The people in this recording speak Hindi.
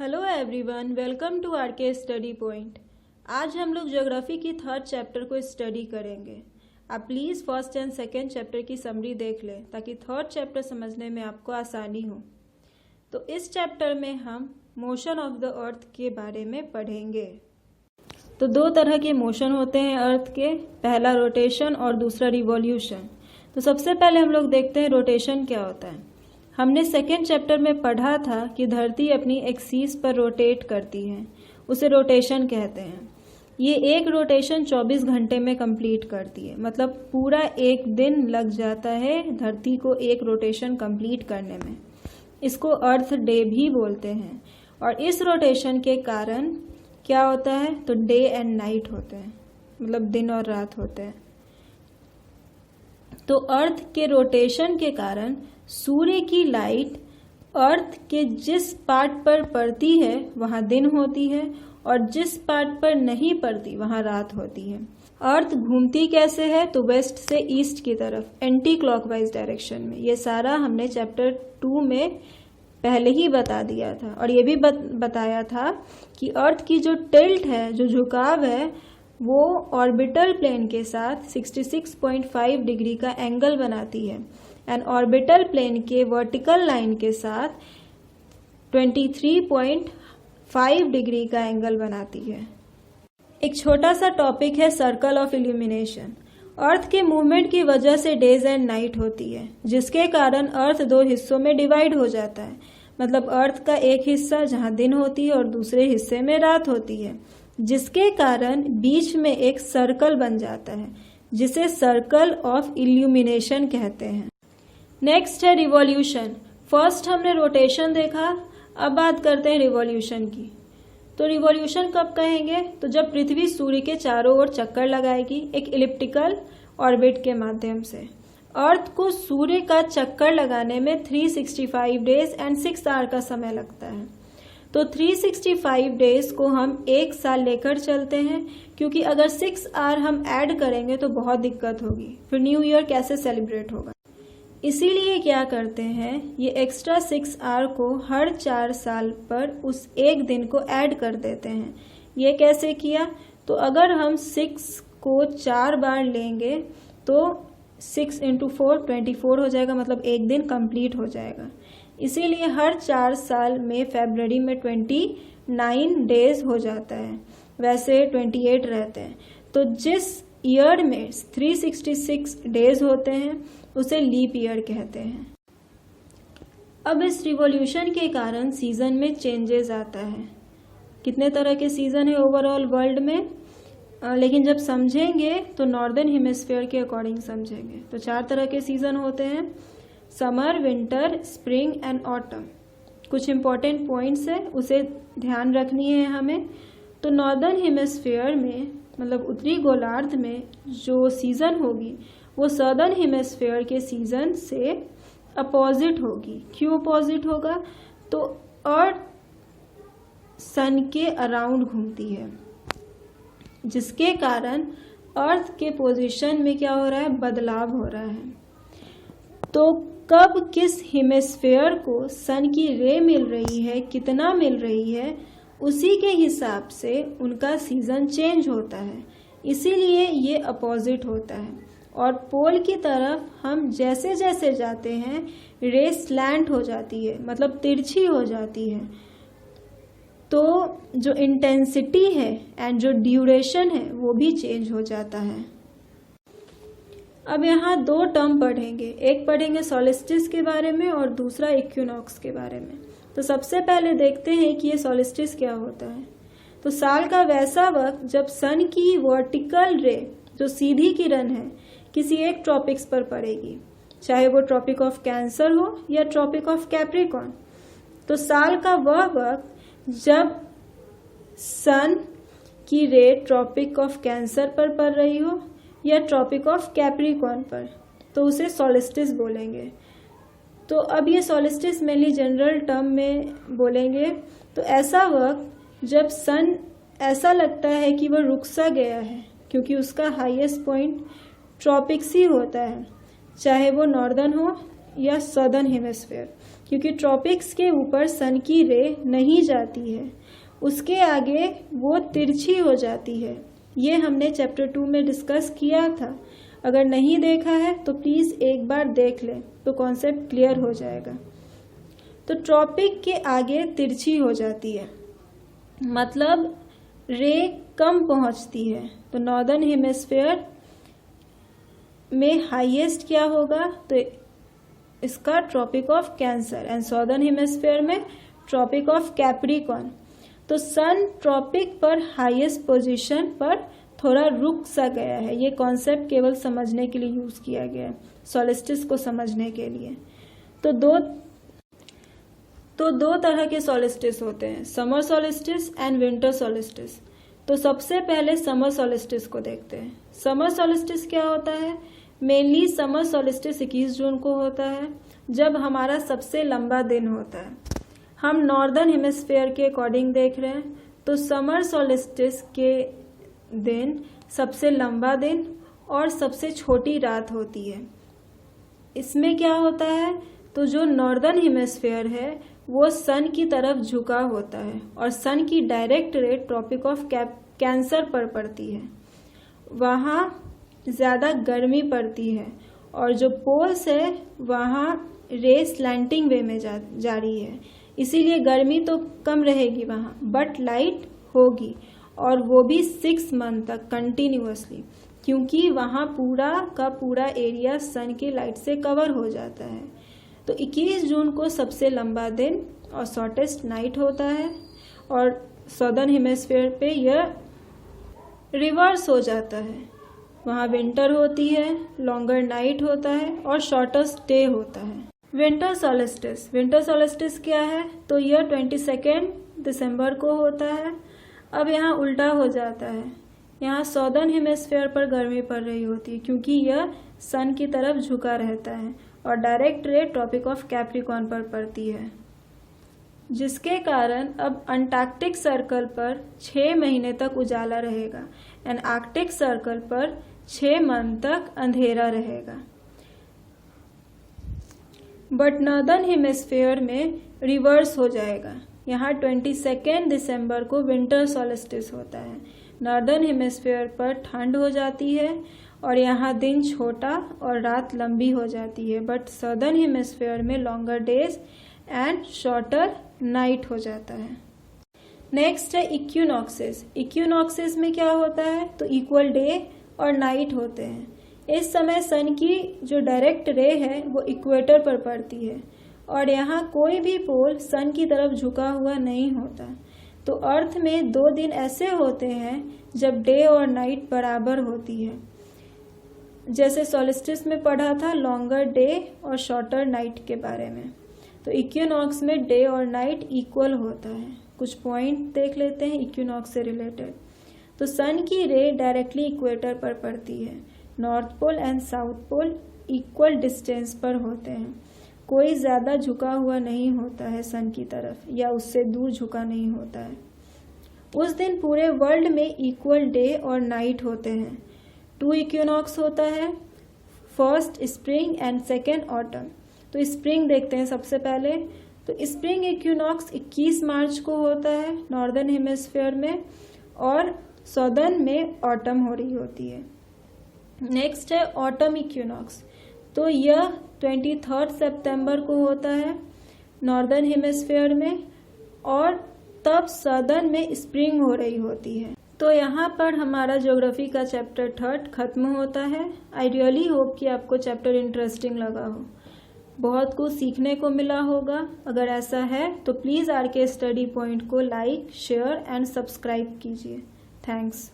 Hello everyone, welcome to R K Study Point. आज हम लोग ज्योग्राफी की थर्ड चैप्टर को स्टडी करेंगे। आप please first and second chapter की समरी देख लें ताकि थर्ड चैप्टर समझने में आपको आसानी हो। तो इस चैप्टर में हम मोशन ऑफ द अर्थ के बारे में पढ़ेंगे। तो दो तरह के मोशन होते हैं अर्थ के, पहला रोटेशन और दूसरा रिवॉल्यूशन। तो सबसे पहले हम लोग देखते हैं रोटेशन क्या होता है। हमने सेकेंड चैप्टर में पढ़ा था कि धरती अपनी एक्सिस पर रोटेट करती है, उसे रोटेशन कहते हैं। ये एक रोटेशन 24 घंटे में कंप्लीट करती है, मतलब पूरा एक दिन लग जाता है धरती को एक रोटेशन कंप्लीट करने में। इसको अर्थ डे भी बोलते हैं। और इस रोटेशन के कारण क्या होता है, तो डे एंड नाइट होते हैं, मतलब दिन और रात होते हैं। तो अर्थ के रोटेशन के कारण सूर्य की लाइट अर्थ के जिस पार्ट पर पड़ती है वहां दिन होती है और जिस पार्ट पर नहीं पड़ती वहां रात होती है। अर्थ घूमती कैसे है, तो वेस्ट से ईस्ट की तरफ, एंटी क्लॉकवाइज डायरेक्शन में। ये सारा हमने चैप्टर 2 में पहले ही बता दिया था। और ये भी बताया था कि अर्थ की जो टिल्ट है, जो झुकाव है, वो ऑर्बिटल प्लेन के साथ 66.5 डिग्री का एंगल बनाती है एंड ऑर्बिटल प्लेन के वर्टिकल लाइन के साथ 23.5 डिग्री का एंगल बनाती है। एक छोटा सा टॉपिक है सर्कल ऑफ इल्यूमिनेशन। अर्थ के मूवमेंट की वजह से डेज एंड नाइट होती है, जिसके कारण अर्थ दो हिस्सों में डिवाइड हो जाता है। मतलब अर्थ का एक हिस्सा जहां दिन होती है और दूसरे हिस्से में रात होती है, जिसके कारण बीच में एक सर्कल बन जाता है, जिसे सर्कल ऑफ इल्यूमिनेशन कहते हैं। नेक्स्ट है रिवॉल्यूशन। फर्स्ट हमने रोटेशन देखा, अब बात करते हैं रिवॉल्यूशन की। तो रिवॉल्यूशन कब कहेंगे, तो जब पृथ्वी सूर्य के चारों ओर चक्कर लगाएगी एक इलिप्टिकल ऑर्बिट के माध्यम से। अर्थ को सूर्य का चक्कर लगाने में 365 डेज एंड 6 आवर का समय लगता है। तो 365 डेज को हम एक साल लेकर चलते हैं, क्योंकि अगर 6 आवर हम ऐड करेंगे तो बहुत दिक्कत होगी, फिर न्यू ईयर कैसे सेलिब्रेट होगा। इसीलिए क्या करते हैं, ये एक्स्ट्रा 6 आवर को हर 4 साल पर उस एक दिन को ऐड कर देते हैं। ये कैसे किया, तो अगर हम 6 को 4 बार लेंगे तो 6 × 4 24 हो जाएगा, मतलब एक दिन कंप्लीट हो जाएगा। इसीलिए हर 4 साल में फरवरी में 29 डेज हो जाता है, वैसे 28 रहते हैं। तो जिस ईयर में 366 डेज होते हैं उसे लीप ईयर कहते हैं। अब इस रिवॉल्यूशन के कारण सीजन में चेंजेस आता है। कितने तरह के सीजन है ओवरऑल वर्ल्ड में, लेकिन जब समझेंगे तो नॉर्दर्न हेमिस्फीयर के अकॉर्डिंग समझेंगे। तो 4 तरह के सीजन होते हैं, summer, winter, spring and autumn. कुछ इंपॉर्टेंट पॉइंट्स है, उसे ध्यान रखनी है हमें। तो नॉर्दर्न हेमिस्फीयर में, मतलब उत्तरी गोलार्ध में जो सीजन होगी वो सदर्न हेमिस्फीयर के सीजन से अपोजिट होगी। क्यों अपोजिट होगा, तो अर्थ सन के अराउंड घूमती है, जिसके कारण अर्थ के पोजीशन में क्या हो रहा है, बदलाव हो रहा है। तो कब किस हेमिस्फीयर को सन की रे मिल रही है, कितना मिल रही है, उसी के हिसाब से उनका सीजन चेंज होता है। इसीलिए ये अपोजिट होता है। और पोल की तरफ हम जैसे जैसे जाते हैं रे स्लैंट हो जाती है, मतलब तिरछी हो जाती है। तो जो इंटेंसिटी है एंड जो ड्यूरेशन है वो भी चेंज हो जाता है। अब यहाँ 2 टर्म पढ़ेंगे, एक पढ़ेंगे सॉलिस्टिस के बारे में और दूसरा इक्विनॉक्स के बारे में। तो सबसे पहले देखते हैं कि ये सॉलिस्टिस क्या होता है। तो साल का वैसा वक्त जब सन की वर्टिकल रे, जो सीधी किरण है, किसी एक ट्रॉपिक्स पर पड़ेगी, चाहे वो ट्रॉपिक ऑफ कैंसर हो या ट्रॉपिक ऑफ कैप्रिकॉर्न। तो साल का वह वक्त जब सन की रे ट्रॉपिक ऑफ कैंसर पर पड़ रही हो या ट्रॉपिक ऑफ कैप्रिकॉर्न पर, तो उसे सॉलिस्टिस बोलेंगे। तो अब ये सॉलिस्टिस मेनली जनरल टर्म में बोलेंगे। तो ऐसा वक्त जब सन ऐसा लगता है कि वह रुक सा गया है, क्योंकि उसका हाईएस्ट पॉइंट ट्रॉपिक्स ही होता है, चाहे वो नॉर्दर्न हो या सदर्न हेमिस्फीयर, क्योंकि ट्रॉपिक्स के ऊपर सन की रे नहीं जाती है, उसके आगे वो तिरछी हो जाती है। ये हमने चैप्टर 2 में डिस्कस किया था। अगर नहीं देखा है तो प्लीज़ एक बार देख लें तो कॉन्सेप्ट क्लियर हो जाएगा। तो ट्रॉपिक के आगे तिरछी हो जाती है, मतलब रे कम पहुंचती है। तो नॉर्दर्न हेमिस्फीयर में हाईएस्ट क्या होगा, तो इसका tropic of Cancer, and southern hemisphere में ट्रॉपिक ऑफ कैप्रिकॉर्न। तो सन ट्रॉपिक पर हाईएस्ट पोजीशन पर थोड़ा रुक सा गया है। ये कॉन्सेप्ट केवल समझने के लिए यूज किया गया है, सॉलिस्टिस को समझने के लिए। तो दो तरह के सॉलिस्टिस होते हैं, summer solstice and winter solstice. तो सबसे पहले समर सॉलिस्टिस को देखते हैं। समर सॉलिस्टिस क्या होता है? मेनली समर सॉलिस्टिस 21 जून को होता है, जब हमारा सबसे लंबा दिन होता है। हम नॉर्दर्न हेमिस्फीयर के अकॉर्डिंग देख रहे हैं, तो समर सॉलिस्टिस के दिन सबसे लंबा दिन और सबसे छोटी रात होती है। इसमें क्या होता है, तो जो नॉर्दर्न हेमिस्फीयर है वो सन की तरफ झुका होता है और सन की डायरेक्ट रे ट्रॉपिक ऑफ कैंसर पर पड़ती है। वहाँ ज़्यादा गर्मी पड़ती है और जो पोल्स है वहाँ रे स्लैंटिंग वे में जा रही है, इसीलिए गर्मी तो कम रहेगी वहाँ, बट लाइट होगी, और वो भी 6 मंथ तक कंटिन्यूअसली, क्योंकि वहाँ पूरा का पूरा एरिया सन की लाइट से कवर हो जाता है। तो 21 जून को सबसे लंबा दिन और शॉर्टेस्ट नाइट होता है, और सदर्न हेमिस्फीयर पे यह रिवर्स हो जाता है। वहाँ विंटर होती है, लॉन्गर नाइट होता है और शॉर्टेस्ट डे होता है। विंटर सॉलिस्टिस क्या है, तो यह 22 दिसंबर को होता है। अब यहाँ उल्टा हो जाता है, यहाँ सॉदर्न हेमिस्फीयर पर गर्मी पड़ रही होती है, क्योंकि यह सन की तरफ झुका रहता है और डायरेक्ट रे ट्रॉपिक ऑफ कैप्रिकॉर्न पर पड़ती है, जिसके कारण अब अंटार्कटिक सर्कल पर 6 महीने तक उजाला रहेगा एंड आर्कटिक सर्कल पर 6 मंथ तक अंधेरा रहेगा। बट नॉर्दर्न हेमिस्फीयर में रिवर्स हो जाएगा। यहाँ 22 दिसंबर को विंटर सॉलिस्टिस होता है। नॉर्दर्न हेमिस्फीयर पर ठंड हो जाती है और यहाँ दिन छोटा और रात लंबी हो जाती है, बट सदर्न हेमिस्फीयर में longer days and shorter night हो जाता है। नेक्स्ट है इक्विनॉक्सेस। इक्विनॉक्सेस में क्या होता है, तो इक्वल डे और नाइट होते हैं। इस समय सन की जो डायरेक्ट रे है वो इक्वेटर पर पड़ती है और यहाँ कोई भी पोल सन की तरफ झुका हुआ नहीं होता। तो अर्थ में 2 दिन ऐसे होते हैं जब डे और नाइट बराबर होती है, जैसे सॉलिस्टिस में पढ़ा था लॉन्गर डे और शॉर्टर नाइट के बारे में। तो इक्विनॉक्स में डे और नाइट इक्वल होता है। कुछ पॉइंट देख लेते हैं इक्विनॉक्स से रिलेटेड। तो सन की रे डायरेक्टली इक्वेटर पर पड़ती है। North pole and south pole equal distance पर होते हैं। कोई ज़्यादा झुका हुआ नहीं होता है सन की तरफ, या उससे दूर झुका नहीं होता है। उस दिन पूरे वर्ल्ड में इक्वल डे और नाइट होते हैं। 2 इक्विनॉक्स होता है, first spring and second autumn. तो स्प्रिंग देखते हैं सबसे पहले। तो स्प्रिंग इक्विनॉक्स 21 मार्च को होता है नॉर्दर्न हेमिस्फीयर में, और सदर्न में ऑटम हो रही होती है। नेक्स्ट है ऑटम इक्विनॉक्स। तो यह 23 सितंबर को होता है नॉर्दर्न हेमिस्फीयर में, और तब सदर्न में स्प्रिंग हो रही होती है। तो यहाँ पर हमारा ज्योग्राफी का चैप्टर 3 खत्म होता है। आई रियली होप कि आपको चैप्टर इंटरेस्टिंग लगा हो, बहुत कुछ सीखने को मिला होगा। अगर ऐसा है तो प्लीज़ आरके स्टडी पॉइंट को लाइक, शेयर एंड सब्सक्राइब कीजिए। थैंक्स।